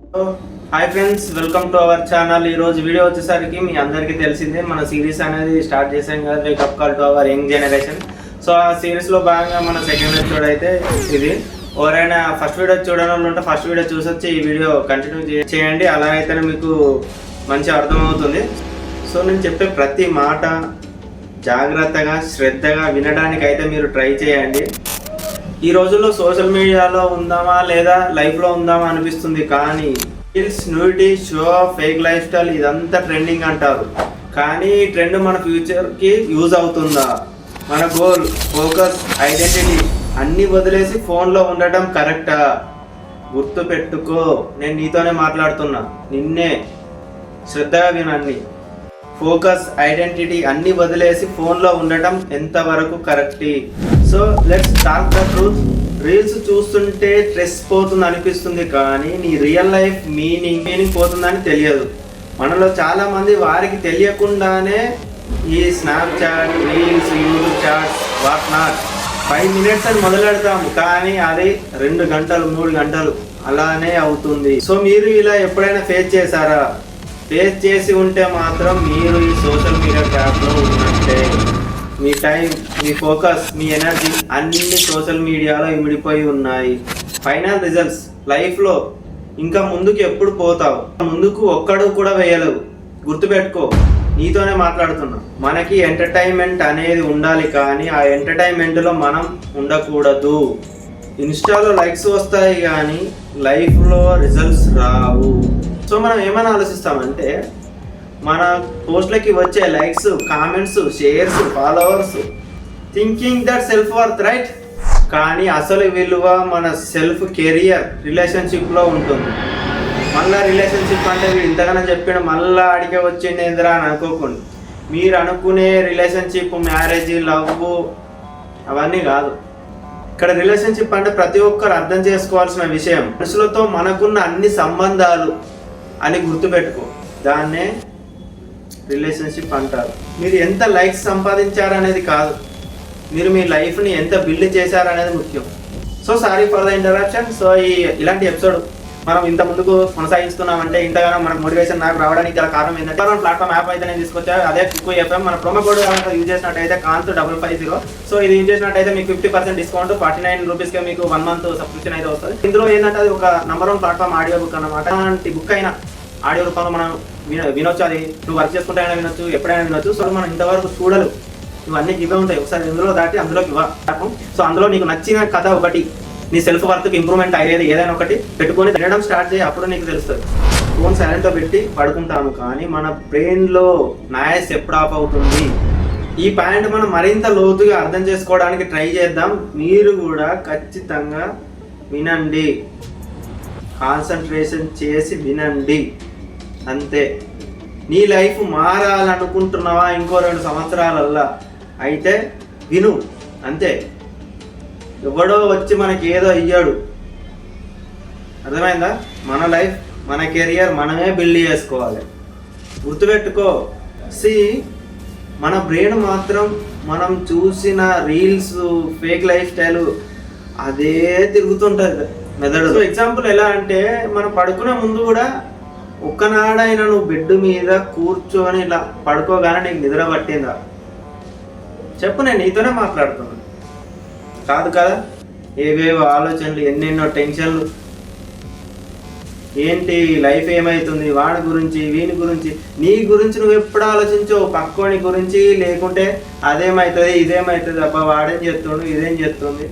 Hi friends, welcome to our channel. ఈరోజు video వచ్చేసరికి మీ అందరికీ తెలిసిందే, మన సిరీస్ అనేది స్టార్ట్ చేసాం కదా, wake up call to our young generation. So ఆ సిరీస్లో భాగంగా మన సెకండ్ ఎపిసోడ్ అయితే ఇది. ఎవరైనా ఫస్ట్ వీడియో చూడడం వాళ్ళు ఉంటే ఫస్ట్ వీడియో చూసొచ్చి ఈ వీడియో కంటిన్యూ చేయండి, అలా అయితేనే మీకు మంచి అర్థమవుతుంది. సో నేను చెప్పే ప్రతి మాట జాగ్రత్తగా శ్రద్ధగా వినడానికి అయితే మీరు ట్రై చేయండి. ఈ రోజుల్లో సోషల్ మీడియాలో ఉందామా లేదా లైఫ్లో ఉందామా అనిపిస్తుంది, కానీ reels, nudity, show off, fake life style ఇదంతా ట్రెండింగ్ అంటారు. కానీ ఈ ట్రెండ్ మన ఫ్యూచర్కి యూజ్ అవుతుందా? మన గోల్, ఫోకస్, ఐడెంటిటీ అన్నీ వదిలేసి ఫోన్లో ఉండటం కరెక్టా? గుర్తు పెట్టుకో, నేను నీతోనే మాట్లాడుతున్నా, నిన్నే. శ్రద్ధగా వినండి. ఫోకస్, ఐడెంటిటీ అన్నీ వదిలేసి ఫోన్లో ఉండటం ఎంతవరకు correct? So let's talk the truth. Reels చూస్తుంటే స్ట్రెస్ పోతుంది అనిపిస్తుంది, కానీ నీ రియల్ లైఫ్ మీనింగ్ పోతుందని తెలియదు. మనలో చాలామంది వారికి తెలియకుండానే ఈ Snapchat, reels, YouTube chats, what not 5 minutes అని మొదలెడతాము, కానీ అది 2 గంటలు 3 గంటలు అలానే అవుతుంది. సో మీరు ఇలా ఎప్పుడైనా ఫేస్ చేశారా? ఫేస్ చేసి ఉంటే మాత్రం మీరు ఈ సోషల్ మీడియా ట్యాప్లో ఉన్నట్టే. మీ టైం, మీ ఫోకస్, మీ ఎనర్జీ అన్ని సోషల్ మీడియాలో ఇమిడిపోయి ఉన్నాయి. ఫైనల్ రిజల్ట్స్ లైఫ్లో ఇంకా ముందుకు ఎప్పుడు పోతావు? ముందుకు ఒక్కడు కూడా వేయలేవు. గుర్తుపెట్టుకో, నీతోనే మాట్లాడుతున్నా. మనకి ఎంటర్టైన్మెంట్ అనేది ఉండాలి, కానీ ఆ ఎంటర్టైన్మెంట్లో మనం ఉండకూడదు. ఇన్స్టాలో లైక్స్ వస్తాయి కానీ లైఫ్లో రిజల్ట్స్ రావు. సో మనం ఏమైనా ఆలోచిస్తామంటే మన పోస్ట్లకి వచ్చే likes, comments, shares, followers, thinking that self worth, right? కానీ అసలు విలువ మన సెల్ఫ్ కెరియర్, రిలేషన్షిప్లో ఉంటుంది. మళ్ళీ రిలేషన్షిప్ అంటే వీడు ఇంతగానో చెప్పాడు మళ్ళీ అడిగే వచ్చింది ఏందిరా అని అనుకోకండి. మీరు అనుకునే రిలేషన్షిప్, మ్యారేజ్, లవ్ అవన్నీ కాదు. ఇక్కడ రిలేషన్షిప్ అంటే ప్రతి ఒక్కరు అర్థం చేసుకోవాల్సిన విషయం, మనుషులతో మనకున్న అన్ని సంబంధాలు అని గుర్తుపెట్టుకో. దాన్నే రిలేషన్షిప్ అంటారు. మీరు ఎంత లైక్స్ సంపాదించారనేది కాదు, మీరు మీ లైఫ్ని ఎంత బిల్డ్ చేశారనేది ముఖ్యం. So sorry for the interruption. So ఇలాంటి ఎపిసోడ్ మనం ఇంత ముందుకు కొనసాగిస్తున్నామంటే ఇంతగానో మనకు మోటివేషన్ నాకు రావడానికి గల కారణం ఏంటంటే మన ప్లాట్ఫామ్ యాప్ అయితే నేను తీసుకొచ్చా. అదే కుక్కు ఎఫ్ఎం. మన ప్రోమో కోడ్ యూజ్ చేసినట్టయితే కాంత్ 550. సో ఇది యూజ్ చేసినట్టయితే మీకు 50% డిస్కౌంట్, 49 రూపీస్కే మీకు 1 month సబ్స్క్రిప్షన్ అయితే వస్తుంది. ఇందులో ఏంటంటే అది ఒక నంబర్ 1 ప్లాట్ఫామ్ ఆడియో బుక్ అన్నమాట. అలాంటి బుక్ అయినా ఆడియో రూపంలో మనం వినొచ్చు. అది నువ్వు వర్క్ చేసుకుంటే అయినా వినొచ్చు, ఎప్పుడైనా వినొచ్చు. సో మనం ఇంతవరకు చూడలు ఇవన్నీ ఇవే ఉంటాయి. ఒకసారి ఇందులో దాటి అందులోకి ఇవ్వం. సో అందులో నీకు నచ్చిన కథ ఒకటి, నీ సెల్ఫ్ వర్త్కి ఇంప్రూవ్మెంట్ అయ్యేది ఏదైనా ఒకటి పెట్టుకొని తినడం స్టార్ట్ చేయి, అప్పుడు నీకు తెలుస్తుంది. ఫోన్ సైలెంట్తో పెట్టి పడుకుంటాము, కానీ మన బ్రెయిన్లో నాయిస్ ఎప్పుడు ఆఫ్ అవుతుంది? ఈ పాయింట్ మనం మరింత లోతుగా అర్థం చేసుకోవడానికి ట్రై చేద్దాం. మీరు కూడా ఖచ్చితంగా వినండి, కాన్సన్ట్రేషన్ చేసి వినండి, అంతే. నీ లైఫ్ మారాలనుకుంటున్నావా ఇంకో 2 సంవత్సరాలల్లా? అయితే విను, అంతే. ఎవడో వచ్చి మనకి ఏదో అయ్యాడు, అర్థమైందా? మన లైఫ్, మన కెరియర్ మనమే బిల్డ్ చేసుకోవాలి. గుర్తుపెట్టుకో. మన బ్రెయిన్ మాత్రం మనం చూసిన రీల్స్, ఫేక్ లైఫ్ స్టైల్ అదే తిరుగుతుంటుంది మెదడు. సో ఎగ్జాంపుల్ ఎలా అంటే, మనం పడుకునే ముందు కూడా ఒక్కనాడైనా నువ్వు బెడ్ మీద కూర్చొని ఇలా పడుకోగానే నీకు నిద్ర పట్టిందా? చెప్పు, నేను నీతోనే మాట్లాడుతున్నాను. కాదు కదా? ఏవేవో ఆలోచనలు, ఎన్నెన్నో టెన్షన్లు. ఏంటి లైఫ్ ఏమవుతుంది? వాడి గురించి, వీని గురించి. నీ గురించి నువ్వు ఎప్పుడు ఆలోచించో, పక్కోని గురించి, లేకుంటే అదేమవుతుంది ఇదేమవుతుంది, అబ్బా వాడేం చేస్తుండు, ఇదేం చేస్తుంది,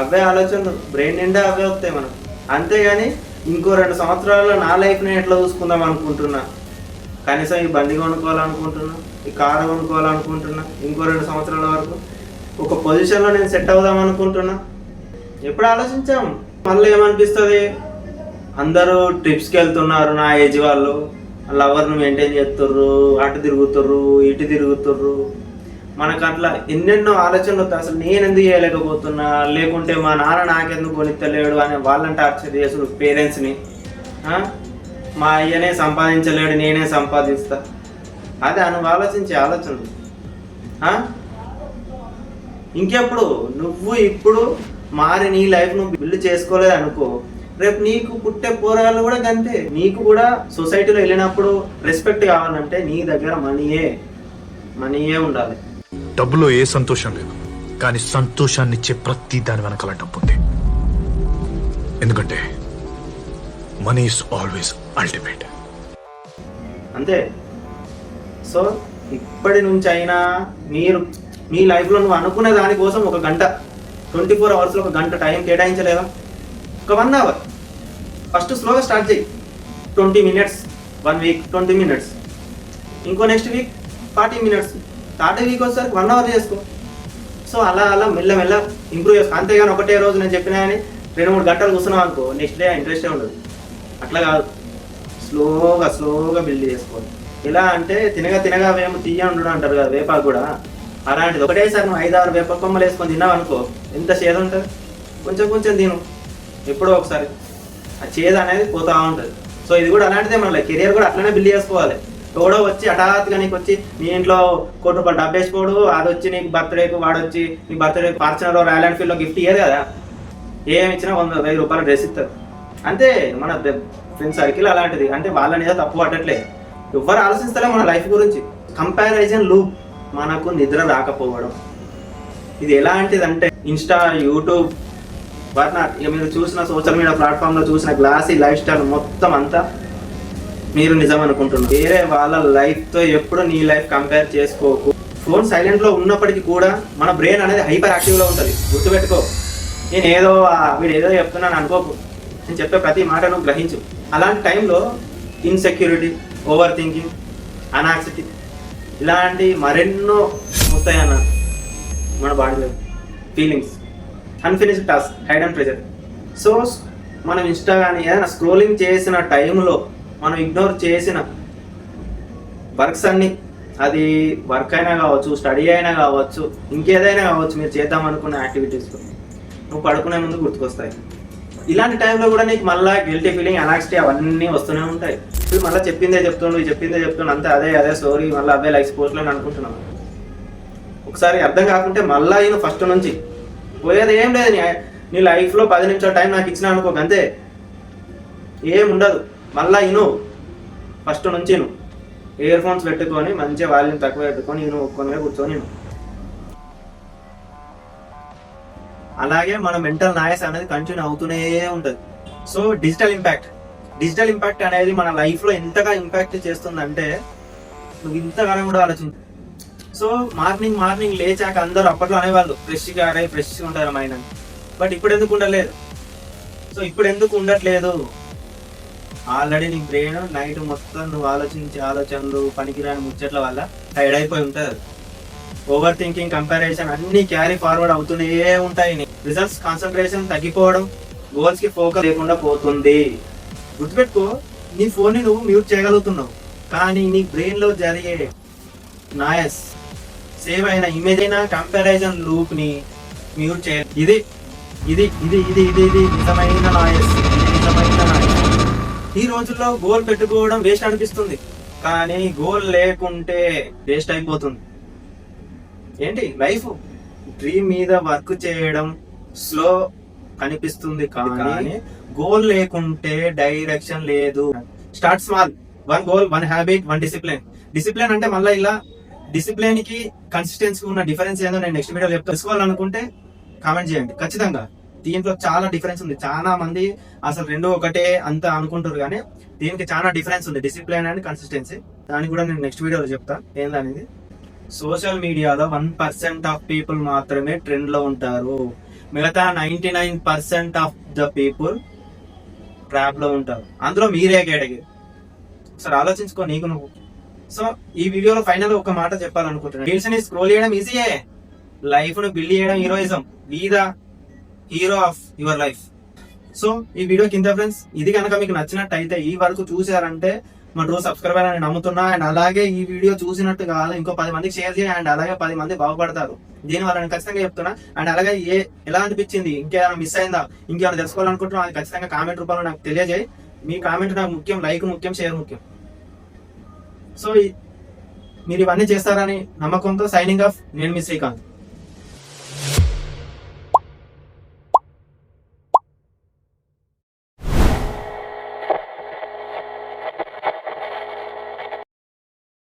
అవే ఆలోచనలు. బ్రెయిన్ నిండా అవే వస్తాయి మనం. అంతేగాని ఇంకో 2 సంవత్సరాల్లో నా లైఫ్ని ఎట్లా చూసుకుందాం అనుకుంటున్నా, కనీసం ఈ బండి కొనుక్కోవాలనుకుంటున్నా, ఈ కారు కొనుక్కోవాలనుకుంటున్నా, ఇంకో 2 సంవత్సరాల వరకు ఒక పొజిషన్లో నేను సెట్ అవుదాం అనుకుంటున్నా. ఎప్పుడు ఆలోచించాం? మళ్ళీ ఏమనిపిస్తుంది, అందరూ ట్రిప్స్కి వెళ్తున్నారు, నా ఏజ్ వాళ్ళు లవర్ను మెయింటైన్ చేస్తుర్రు, అటు తిరుగుతుర్రు, ఇటు తిరుగుతుర్రు. మనకు అట్లా ఎన్నెన్నో ఆలోచనలు వస్తాయి. అసలు నేను ఎందుకు చేయలేకపోతున్నా, లేకుంటే మా నాన్న నాకెందుకు కొనిత్తలేడు అని వాళ్ళని టార్చర్ చేసుడు పేరెంట్స్ని. మా అయ్యనే సంపాదించలేడు, నేనే సంపాదిస్తా. అదే నువ్వు ఆలోచించే ఆలోచనలు. ఇంకెప్పుడు నువ్వు ఇప్పుడు మారి నీ లైఫ్ నువ్వు బిల్డ్ చేసుకోలేదు అనుకో, రేపు నీకు పుట్టే పోరాళ్ళు కూడా గంతే. నీకు కూడా సొసైటీలో వెళ్ళినప్పుడు రెస్పెక్ట్ కావాలంటే నీ దగ్గర మనీయే ఉండాలి. డబ్బులో ఏ సంతోషం లేదు, కానీ సంతోషాన్ని ఇచ్చే ప్రతి దాని వెనకాల డబ్బు ఉంది. ఎందుకంటే మనీ ఇస్ ఆల్వేస్ అల్టిమేట్. అంతే. సో ఇప్పటి నుంచి అయినా మీరు మీ లైఫ్లో నువ్వు అనుకునే దానికోసం ఒక గంట 24 అవర్స్లో ఒక గంట టైం కేటాయించలేవా? ఒక 1 అవర్ ఫస్ట్ స్లోగా స్టార్ట్ చేయి. 20 మినిట్స్ 1 వీక్, 20 మినిట్స్ ఇంకో next week 40 minutes, third week వచ్చేసరికి 1 అవర్ చేసుకో. సో అలా మెల్ల ఇంప్రూవ్ చేసుకో. అంతేగాని ఒకటే రోజు నేను చెప్పినా కానీ 2-3 గంటలు కూర్చున్నావు అనుకో, నెక్స్ట్ డే ఇంట్రెస్టే ఉండదు. అట్లా కాదు, స్లోగా బిల్డ్ చేసుకోవాలి. ఎలా అంటే తినగా వేము తీయ ఉండడం అంటారు కదా, వేపాకు కూడా అలాంటిది. ఒకటేసారి నువ్వు 5-6 వేప కొమ్మలు వేసుకొని తిన్నావు అనుకో, ఎంత చేదు ఉంటుంది. కొంచెం తిను, ఎప్పుడో ఒకసారి ఆ చేదు అనేది పోతా ఉంటుంది. సో ఇది కూడా అలాంటిదే, మన కెరియర్ కూడా అట్లనే బిల్డ్ చేసుకోవాలి. ఎవడో వచ్చి హఠాత్తుగా నీకు వచ్చి నీ ఇంట్లో ₹1 కోటి డబ్బు వేసుకోడు, అది వచ్చి నీకు బర్త్డేకు, వాడొచ్చి నీ బర్త్డేకి ఫార్చునర్ రాయల్ ఎన్ఫీల్డ్లో గిఫ్ట్ ఇయ్యరు కదా. ఏమి ఇచ్చినా ₹100,000 డ్రెస్ ఇస్తారు అంతే. మన ఫ్రెండ్ సర్కిల్ అలాంటిది. అంటే వాళ్ళని ఏదో తప్పు పట్టట్లే, ఎవరు ఆలోచిస్తారో మన లైఫ్ గురించి. కంపారిజన్ లూప్, మనకు నిద్ర రాకపోవడం. ఇది ఎలాంటిదంటే ఇన్స్టా, యూట్యూబ్, మీరు చూసిన సోషల్ మీడియా ప్లాట్ఫామ్లో చూసిన గ్లాసీ లైఫ్ స్టైల్ మొత్తం అంతా మీరు నిజం అనుకుంటున్నారు. వేరే వాళ్ళ లైఫ్తో ఎప్పుడు నీ లైఫ్ కంపేర్ చేసుకోకు. ఫోన్ సైలెంట్లో ఉన్నప్పటికీ కూడా మన బ్రెయిన్ అనేది హైపర్ యాక్టివ్లో ఉంటుంది. గుర్తుపెట్టుకో. వీడు ఏదో చెప్తున్నాను అనుకోకు, నేను చెప్పే ప్రతి మాట నువ్వు గ్రహించు. అలాంటి టైంలో ఇన్సెక్యూరిటీ, ఓవర్ థింకింగ్, అనాక్సిటీ ఇలాంటి మరెన్నో వస్తాయన్న మన బాడీలో. Feelings, unfinished task, Hayden pressure. So మనం ఇన్స్టా కానీ ఏదైనా స్క్రోలింగ్ చేసిన టైంలో మనం ఇగ్నోర్ చేసిన వర్క్స్ అన్నీ, అది వర్క్ అయినా కావచ్చు, స్టడీ అయినా కావచ్చు, ఇంకేదైనా కావచ్చు, మీరు చేద్దాం అనుకున్న యాక్టివిటీస్లో నువ్వు పడుకునే ముందు గుర్తుకొస్తాయి. ఇలాంటి టైంలో కూడా నీకు మళ్ళీ గిల్టీ ఫీలింగ్, అనాక్సిటీ అవన్నీ వస్తూనే ఉంటాయి. ఇప్పుడు మళ్ళీ చెప్పిందే చెప్తుండు అంతే, అదే స్టోరీ, మళ్ళీ అవే లైక్స్ పోస్ట్లో అనుకుంటున్నాను. ఒకసారి అర్థం కాకుంటే మళ్ళీ నువ్వు ఫస్ట్ నుంచి పోయేది ఏం లేదు. నీ లైఫ్లో 10 నిమిషాల టైం నాకు ఇచ్చిన అనుకో, అంతే, ఏం ఉండదు. మళ్ళీ ఫస్ట్ నుంచి ఇయర్ ఫోన్స్ పెట్టుకొని మంచిగా వాల్యూమ్ తక్కువ పెట్టుకొని ఒక్కొనిగా కూర్చొని అలాగే మన మెంటల్ నాయిస్ అనేది కంటిన్యూ అవుతూనే ఉంటుంది. సో డిజిటల్ ఇంపాక్ట్ అనేది మన లైఫ్లో ఎంతగా ఇంపాక్ట్ చేస్తుందంటే నువ్వు ఇంతగానో కూడా ఆలోచించు. సో మార్నింగ్ లేచాక అందరూ అప్పట్లో అనేవాళ్ళు ఫ్రెష్గా ఉంటారు మైండ్ అని. బట్ ఇప్పుడు ఎందుకు ఉండట్లేదు? ఆల్రెడీ నీ బ్రెయిన్ నైట్ మొత్తం నువ్వు ఆలోచనలు పనికిరాని ముచ్చట్ల వల్ల టైర్డ్ అయిపోయి ఉంటుంది. ఓవర్ థింకింగ్, కంపారిజన్ అన్ని క్యారీ ఫార్వర్డ్ అవుతూనే ఉంటాయి. రిజల్ట్స్, కాన్సన్ట్రేషన్ తగ్గిపోవడం, గోల్స్ కి ఫోకస్ లేకుండా పోతుంది. గుర్తుపెట్టుకో, నీ ఫోన్ ని నువ్వు మ్యూట్ చేయగలుగుతున్నావు, కానీ నీ బ్రెయిన్ లో జరిగే నాయస్, సేవ్ అయిన ఇమేజ్ అయినా కంపారిజన్ లూప్ ని మ్యూట్ చేయాలి. ఇది నిజమైన నాయస్. ఈ రోజుల్లో గోల్ పెట్టుకోవడం వేస్ట్ అనిపిస్తుంది, కానీ గోల్ లేకుంటే వేస్ట్ అయిపోతుంది. ఏంటి లైఫ్? డ్రీమ్ మీద వర్క్ చేయడం స్లో కనిపిస్తుంది, కానీ గోల్ లేకుంటే డైరెక్షన్ లేదు. Start small, 1 goal, 1 habit, 1 discipline అంటే మళ్ళీ ఇలా డిసిప్లిన్ కి కన్సిస్టెన్సీ ఉన్న డిఫరెన్స్ ఏదో నేను నెక్స్ట్ వీడియోలో తెలుసుకోవాలనుకుంటే కామెంట్ చేయండి ఖచ్చితంగా. దీంట్లో చాలా డిఫరెన్స్ ఉంది. చాలా మంది అసలు 2 ఒకటే అంత అనుకుంటారు, కానీ దీనికి చాలా డిఫరెన్స్ ఉంది, డిసిప్లిన్ అండ్ కన్సిస్టెన్సీ. దానికి కూడా నేను నెక్స్ట్ వీడియోలో చెప్తా ఏందనేది. సోషల్ మీడియాలో 1% ఆఫ్ పీపుల్ మాత్రమే ట్రెండ్ లో ఉంటారు, మిగతా 99% ఆఫ్ ద పీపుల్ ట్రాప్ లో ఉంటారు. అందులో మీరే కేటగిరీ. ఒకసారి ఆలోచించుకో నీకు నువ్వు. సో ఈ వీడియోలో ఫైనల్ ఒక మాట చెప్పాలనుకుంటున్నాను. రీల్స్ ని స్క్రోల్ చేయడం ఈజీయే, లైఫ్ ను బిల్డ్ చేయడం heroism. Be the hero of your life. So ఈ వీడియో కింద ఫ్రెండ్స్, ఇది కనుక మీకు నచ్చినట్టయితే, ఈ వరకు చూసారంటే మన రోజు సబ్స్క్రైబర్ అని నమ్ముతున్నా. అండ్ అలాగే ఈ వీడియో చూసినట్టు కాదు, ఇంకో 10 మందికి షేర్ చేయండి. అండ్ అలాగే 10 మంది బాగుపడతారు దీని వల్ల, నేను ఖచ్చితంగా చెప్తున్నా. అండ్ అలాగే ఎలా అనిపించింది, ఇంకేమైనా మిస్ అయిందా, ఇంకేమైనా తెలుసుకోవాలనుకుంటున్నా, అది ఖచ్చితంగా కామెంట్ రూపంలో నాకు తెలియజేయి. మీ కామెంట్ నాకు ముఖ్యం, లైక్ ముఖ్యం, షేర్ ముఖ్యం. సో మీరు ఇవన్నీ చేస్తారని నమ్మకంతో సైనింగ్ ఆఫ్. నేను మీ శ్రీకాంత్.